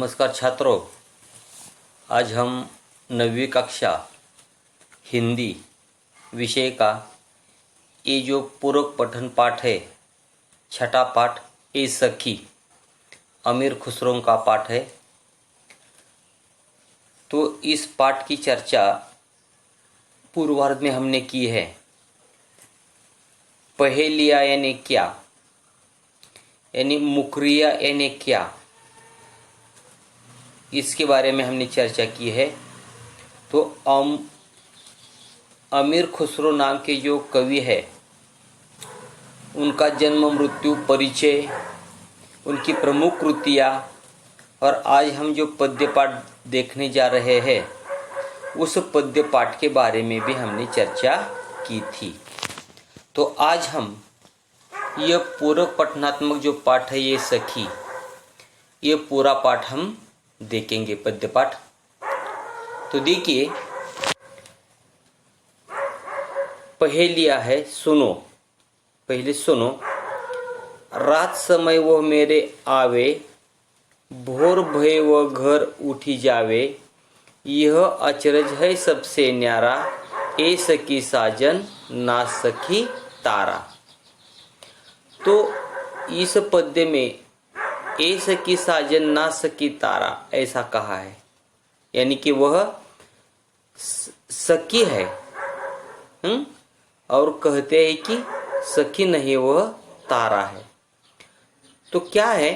नमस्कार छात्रों, आज हम 9वीं कक्षा हिंदी विषय का ये जो पूरक पठन पाठ है, छठा पाठ ए सखी, अमीर खुसरो का पाठ है। तो इस पाठ की चर्चा पूर्वार्ध में हमने की है। पहेलिया यानी क्या, यानी मुकरिया यानी क्या, इसके बारे में हमने चर्चा की है। तो अमीर खुसरो नाम के जो कवि है, उनका जन्म, मृत्यु, परिचय, उनकी प्रमुख कृतियाँ और आज हम जो पद्य पाठ देखने जा रहे हैं उस पद्य पाठ के बारे में भी हमने चर्चा की थी। तो आज हम यह पूरक पठनात्मक जो पाठ है ये सखी, ये पूरा पाठ हम देखेंगे, पद्य पाठ। तो देखिए, पहेलिया है, सुनो। पहले सुनो। रात समय वो मेरे आवे, भोर भय वो घर उठी जावे, यह अचरज है सबसे न्यारा, ए सखी साजन ना सखी तारा। तो इस पद्य में ए सखी साजन ना सखी तारा ऐसा कहा है, यानी कि वह सखी है और कहते हैं कि सखी नहीं, वह तारा है। तो क्या है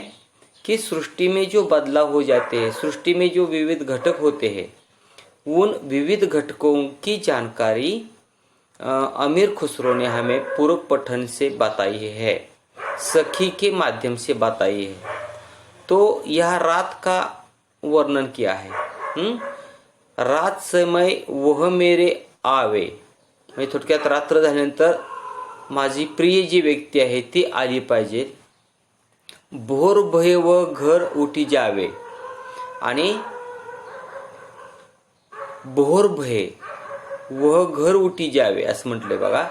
कि सृष्टि में जो बदलाव हो जाते हैं, सृष्टि में जो विविध घटक होते हैं, उन विविध घटकों की जानकारी अमीर खुसरो ने हमें पूरक पठन से बताई है, सखी के माध्यम से बताई है। तो यह रात का वर्णन किया है। रात समय वह मेरे आवे, म्हणजे थोडक्यात रात्र झाल्यानंतर माझी प्रिय जी व्यक्ती आहे ती आली पाहिजे। भोर भय व घर उठी जावे, आणि भोर भय वह घर उठी जावे असं म्हटलंय बघा।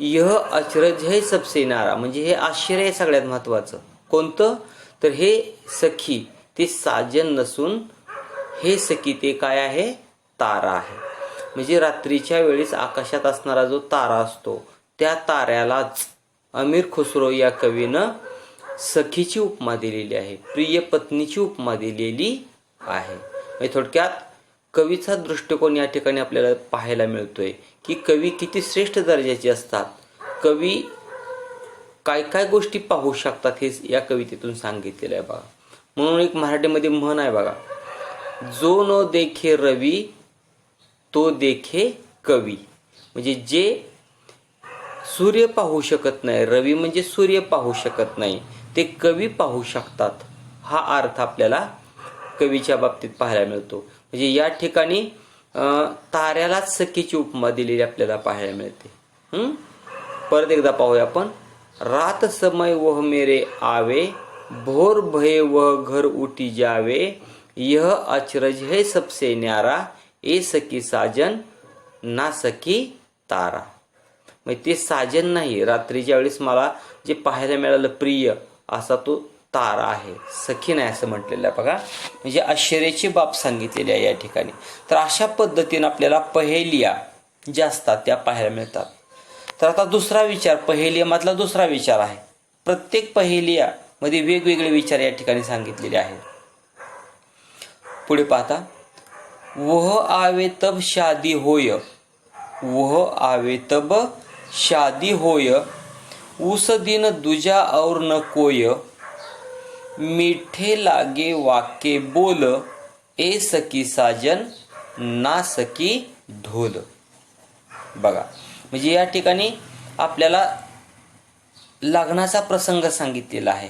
यह अचरज है सबसे नारा, म्हणजे हे आश्चर्य आहे सगळ्यात महत्वाचं। कोणतं? तर हे सखी ते साजन नसून हे सखी ते काय आहे? तारा आहे। म्हणजे रात्रीच्या वेळेस आकाशात असणारा जो तारा असतो त्या ताऱ्यालाच अमीर खुसरो या कवीनं सखीची उपमा दिलेली आहे, प्रिय पत्नीची उपमा दिलेली आहे। म्हणजे थोडक्यात कवीचा दृष्टिकोन या ठिकाणी आपल्याला पाहायला मिळतोय की कवी किती श्रेष्ठ दर्जाचे असतात, कवी काय काय गोष्टी पाहू शकतात हे या कवितेतून सांगितलेलं आहे बघा। म्हणून एक मराठीमध्ये म्हण आहे बघा, जो न देखे रवी तो देखे कवी। म्हणजे जे सूर्य पाहू शकत नाही, रवी म्हणजे सूर्य पाहू शकत नाही, ते कवी पाहू शकतात, हा अर्थ आपल्याला कवीच्या बाबतीत पाहायला मिळतो। म्हणजे या ठिकाणी ताऱ्यालाच सखीची उपमा दिलेली आपल्याला पाहायला मिळते। परत एकदा पाहूया आपण। रात समय वह मेरे आवे, भोर भय वह घर उठी जावे, यह अचरज है सबसे न्यारा, ए सखी साजन ना सखी तारा। मग ते साजन नाही, रात्रीच्या वेळेस मला जे पाहायला मिळालं प्रिय असा तो तारा आहे, सखी नाही असं म्हटलेलं आहे बघा। म्हणजे आश्चर्याची बाब सांगितलेली आहे या ठिकाणी। तर अशा पद्धतीने आपल्याला पहेलिया ज्या असतात त्या पाहायला मिळतात। तर आता दुसरा विचार, पहेलियामधला दुसरा विचार आहे। प्रत्येक पहेलिया मध्ये वेगवेगळे विचार या ठिकाणी सांगितलेले आहेत। पुढे पाहता, वह आवे तब शादी होय, वह आवे तब शादी होय, उस दिन दूजा और न कोय, मीठे लागे वाके बोल, ए सखी साजन ना सखी ढोल। बघा, म्हणजे या ठिकाणी आपल्याला लग्नाचा प्रसंग सांगितलेला आहे।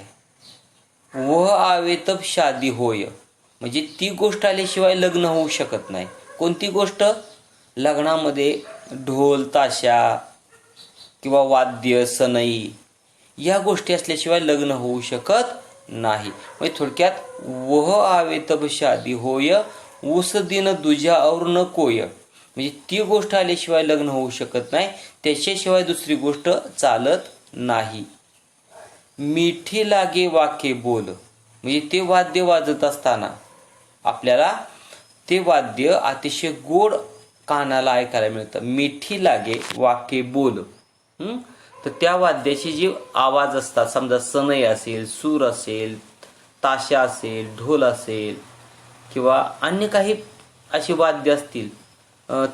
वह आवे तब शादी होय, म्हणजे ती गोष्ट आल्याशिवाय लग्न होऊ शकत नाही। कोणती गोष्ट? लग्नामध्ये ढोल ताशा किंवा वाद्य सनई या गोष्टी असल्याशिवाय लग्न होऊ शकत नाही। म्हणजे थोडक्यात वह आवे तब शादी होय, उस दिन दूजा और न कोय, म्हणजे ती गोष्ट आल्याशिवाय लग्न होऊ शकत नाही, त्याच्याशिवाय दुसरी गोष्ट चालत नाही। मीठी लागे वाके बोल, म्हणजे ते वाद्य वाजत असताना आपल्याला ते वाद्य अतिशय गोड कानाला ऐकायला मिळतं. मिठी लागे वाके बोल. तर त्या वाद्याचे जे आवाज असतात, समजा सनई असेल, सूर असेल, ताशा असेल, ढोल असेल किंवा अन्य काही अशी वाद्य असतील,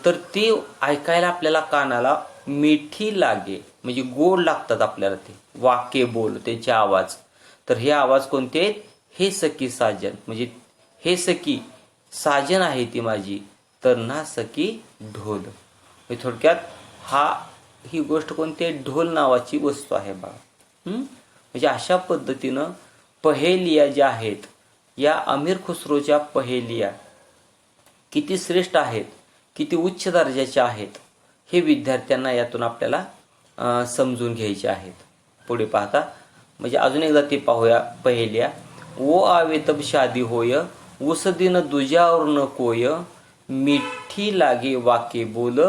तर ते ऐकायला आपल्याला कानाला मिठी लागे म्हणजे गोड लागतात आपल्याला ते वाक्य बोल त्यांचे आवाज. तर हे आवाज कोणते आहेत? हे सखी साजन, म्हणजे हे सखी साजन आहे ती माझी, तर ना सखी ढोल. म्हणजे थोडक्यात ही गोष्ट कोणती आहे? ढोल नावाची वस्तू आहे बघा. म्हणजे अशा पद्धतीनं पहेलिया ज्या आहेत, या अमीर खुसरोच्या पहेलिया किती श्रेष्ठ आहेत, किती उच्च दर्जाच्या आहेत, हे विद्यार्थ्यांना यातून आपल्याला समजून घ्यायचे आहेत. पुढे पाहता म्हणजे अजून एकदा ते पाहूया पहेलिया. ओ आवे तब शादी होय, उस दिन दुजावर न कोय, मिठी लागे वाके बोल,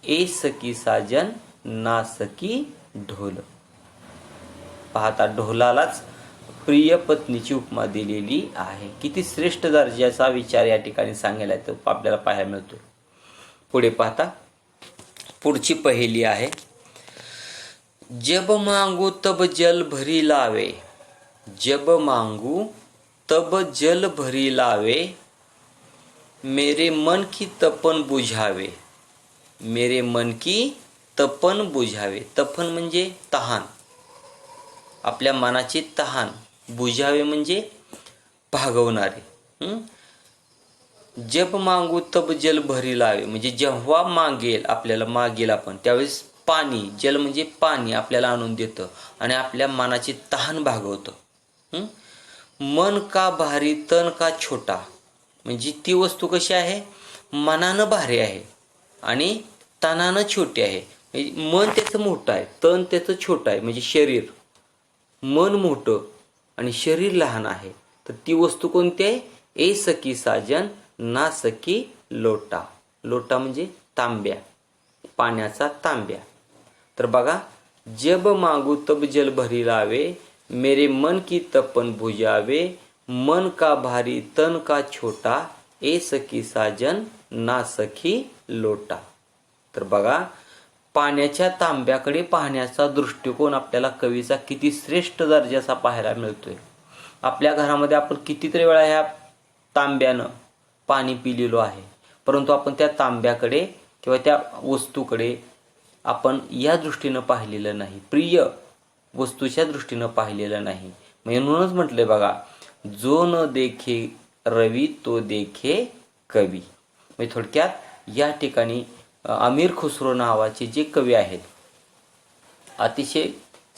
ए सकी साजन ना सकी ढोल. पाहता ढोलालाच प्रिय पत्नीची उपमा दिलेली आहे. किती श्रेष्ठ दर्जाचा विचार या ठिकाणी सांगायला तो आपल्याला पाहायला मिळतो. पुढे पाहता पुढची पहेली आहे. जब मांगू तब जल भरी लावे, जब मांगू तब जल भरी लावे, मेरे मन की तपन बुझावे, मेरे मन की तपन बुझावे. तपन म्हणजे तहान, आपल्या मनाची तहान. बुझावे म्हणजे भागवणारे. जब मागू तब जल भरी लावे म्हणजे जेव्हा मागेल, आपल्याला मागेल आपण त्यावेळेस पाणी, जल म्हणजे पाणी आपल्याला आणून देतं आणि आपल्या मनाची तहान भागवतं. मन का भारी तन का छोटा, म्हणजे ती वस्तू कशी आहे? मनानं भारी आहे आणि तनानं छोटी आहे. मन त्याचं मोठं आहे, तन त्याचं छोटं आहे, म्हणजे शरीर. मन मोठं आणि शरीर लहान आहे. तर ती वस्तू कोणती आहे? ए सखी साजन ना सखी लोटा. लोटा म्हणजे तांब्या, पाण्याचा तांब्या. तर बघा, जब मांगू तब जल भरी लावे, मेरे मन की तपन बुझावे, मन का भारी तन का छोटा, ए सखी साजन ना सखी लोटा. तर बघा, पाण्याच्या तांब्याकडे पाहण्याचा दृष्टिकोन आपल्याला कवीचा किती श्रेष्ठ दर्जाचा पाहायला मिळतोय. आपल्या घरामध्ये आपण कितीतरी वेळा ह्या तांब्यानं पाणी पिलेलो आहे, परंतु आपण त्या तांब्याकडे किंवा त्या वस्तूकडे आपण या दृष्टीनं पाहिलेलं नाही, प्रिय वस्तूच्या दृष्टीनं पाहिलेलं नाही. म्हणूनच म्हटलंय बघा, जो न देखे रवी तो देखे कवी. म्हणजे थोडक्यात या ठिकाणी अमीर खुसरो नावाचे जे कवी आहेत, अतिशय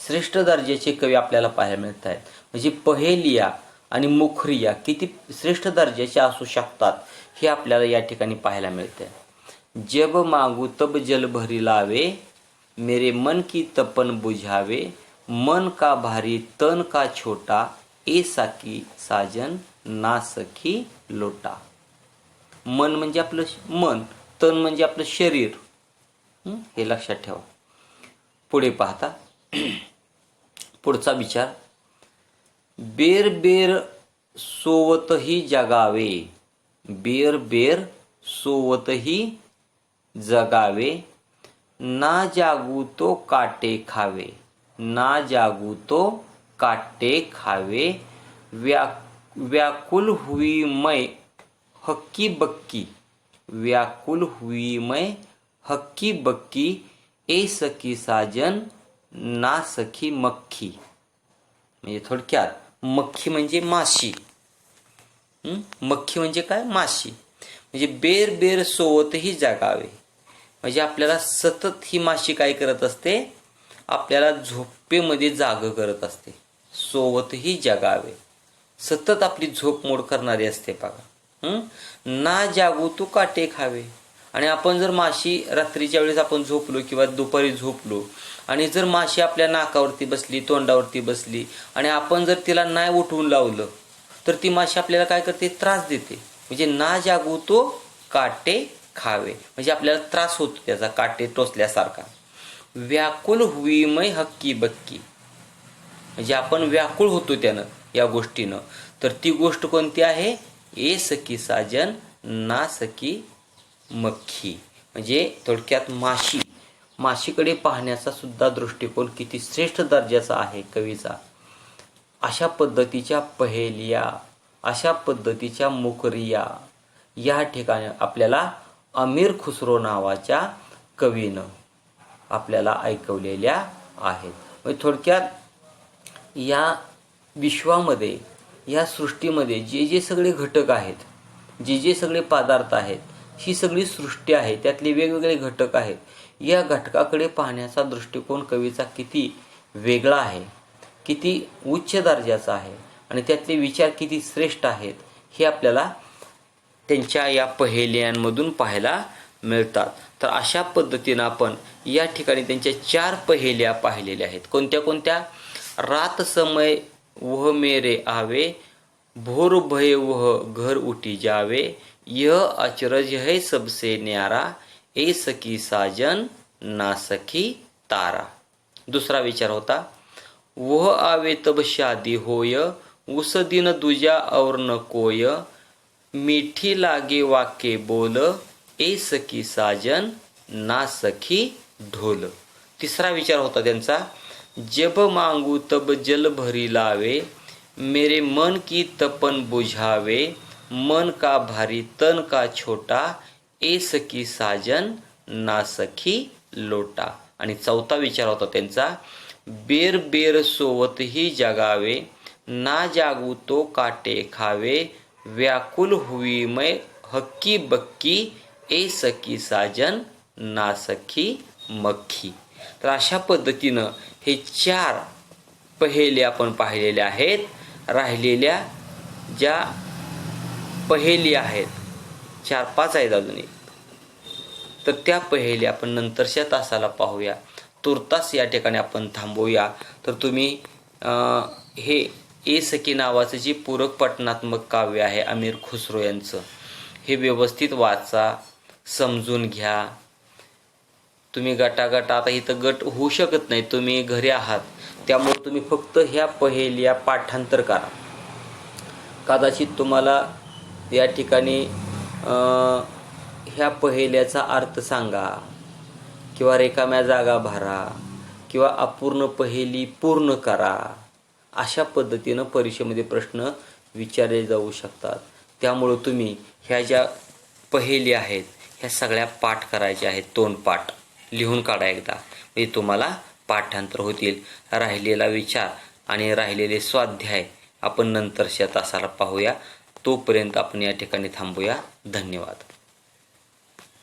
श्रेष्ठ दर्जाचे कवी आपल्याला पाहायला मिळत आहेत. म्हणजे पहेलिया आणि मुखरिया किती श्रेष्ठ दर्जाचे असू शकतात हे आपल्याला या ठिकाणी पाहायला मिळते. जब मांगू तब जल भरी लावे, मेरे मन की तपन बुझावे, मन का भारी तन का छोटा, ए सखी साजन ना सखी लोटा. मन म्हणजे आपलं मन, तन म्हणजे आपलं शरीर. हे लक्षात ठेवा. पुढे पाहता पुढचा विचार. बेर बेर सोवतही जगावे, बेर बेर सोवतही जगावे, ना जागू तो काटे खावे, ना जागू तो काटे खावे, व्याकुल हुई मैं हक्की बक्की, व्याकुल हुई मैं हक्की बक्की, ए सखी साजन ना सखी मक्खी. म्हणजे थोडक्यात मक्खी म्हणजे माशी. मक्खी म्हणजे काय? माशी. म्हणजे बेर बेर सोवतही जगावे, म्हणजे आपल्याला सतत ही माशी काय करत असते? आपल्याला झोपेमध्ये जाग करत असते. सोवतही जगावे, सतत आपली झोप मोड करणारी असते बघा. ना जागू तू काटे खावे. आणि आपण जर माशी रात्रीच्या वेळेस आपण झोपलो किंवा दुपारी झोपलो आणि जर माशी आपल्या नाकावरती बसली, तोंडावरती बसली आणि आपण जर तिला नाही उठवून लावलं तर ती माशी आपल्याला काय करते? त्रास देते. म्हणजे ना जागू तो काटे खावे, म्हणजे आपल्याला त्रास होतो त्याचा, काटे टोचल्यासारखा. व्याकुल हुई मै हक्की बक्की, म्हणजे आपण व्याकुळ होतो त्यानं, या गोष्टीनं. तर ती गोष्ट कोणती आहे? ए सखी साजन ना सखी मक्खी. म्हणजे थोडक्यात माशीकडे पाहण्याचा सुद्धा दृष्टिकोन किती श्रेष्ठ दर्जाचा आहे कवीचा. अशा पद्धतीच्या पहेलिया, अशा पद्धतीच्या मुकरिया या ठिकाणी आपल्याला अमीर खुसरो नावाच्या कवीनं आपल्याला ऐकवलेल्या आहेत. म्हणजे थोडक्यात या विश्वामध्ये, या सृष्टीमध्ये जे जे सगळे घटक आहेत, जे जे सगळे पदार्थ आहेत, ही सगळी सृष्टी आहे, त्यातले वेगवेगळे घटक आहेत. या घटकाकडे पाहण्याचा दृष्टिकोन कवीचा किती वेगळा आहे, किती उच्च दर्जाचा आहे आणि त्यातले विचार किती श्रेष्ठ आहेत हे आपल्याला त्यांच्या या पहेलियांमधून पाहायला मिळतात. तर अशा पद्धतीनं आपण या ठिकाणी त्यांच्या 4 पहेल्या पाहिलेल्या आहेत. कोणत्या कोणत्या? रात समय वह मेरे आवे, भोर भय वह घर उठी जावे, यह अचरज है सबसे न्यारा, ए सखी साजन ना सखी तारा. दुसरा विचार होता, वह आवे तब शादी होय, उस दिन दूजा और न कोय, मीठी लागे वाके बोल, ए सखी साजन ना सखी ढोल. तिसरा विचार होता त्यांचा, जब मांगू तब जल भरी लावे, मेरे मन की तपन बुझावे, मन का भारी तन का छोटा, ए सखी साजन ना सखी लोटा. आणि चौथा विचार होता त्यांचा, बेर बेर सोवत ही जगावे, ना जागू तो काटे खावे, व्याकुल हुई मैं हक्की बक्की, ए सखी साजन ना सखी मक्खी. तर अशा पद्धतीनं हे 4 पहेली आपण पाहिलेल्या आहेत. राहिलेल्या ज्या पहेली आहेत 4-5 आहेत अजूनही, तर त्या पहेली आपण नंतरच्या तासाला पाहूया. तुर्तास या ठिकाणी आपण थांबूया. तर तुम्ही हे ए सखी नावाचं जे पूरक पठणात्मक काव्य आहे अमीर खुसरो यांचं, हे व्यवस्थित वाचा, समजून घ्या. तुम्ही गटागट, आता इथं गट होऊ शकत नाही, तुम्ही घरी आहात, त्यामुळे तुम्ही फक्त ह्या पहेलिया पाठांतर करा. कदाचित तुम्हाला या ठिकाणी ह्या पहेल्याचा अर्थ सांगा, किंवा रिकाम्या जागा भरा, किंवा अपूर्ण पहेली पूर्ण करा. अशा पद्धतीनं परीक्षेमध्ये प्रश्न विचारले जाऊ शकतात. त्यामुळं तुम्ही ह्या ज्या पहेली आहेत ह्या सगळ्या पाठ करायच्या आहेत. तोंडपाठ लिहून काढा एकदा, म्हणजे तुम्हाला पाठांतर होतील. राहिलेला विचार आणि राहिलेले स्वाध्याय आपण नंतरच्या तासाला पाहूया. तोपर्यंत आपण या ठिकाणी थांबूया. धन्यवाद.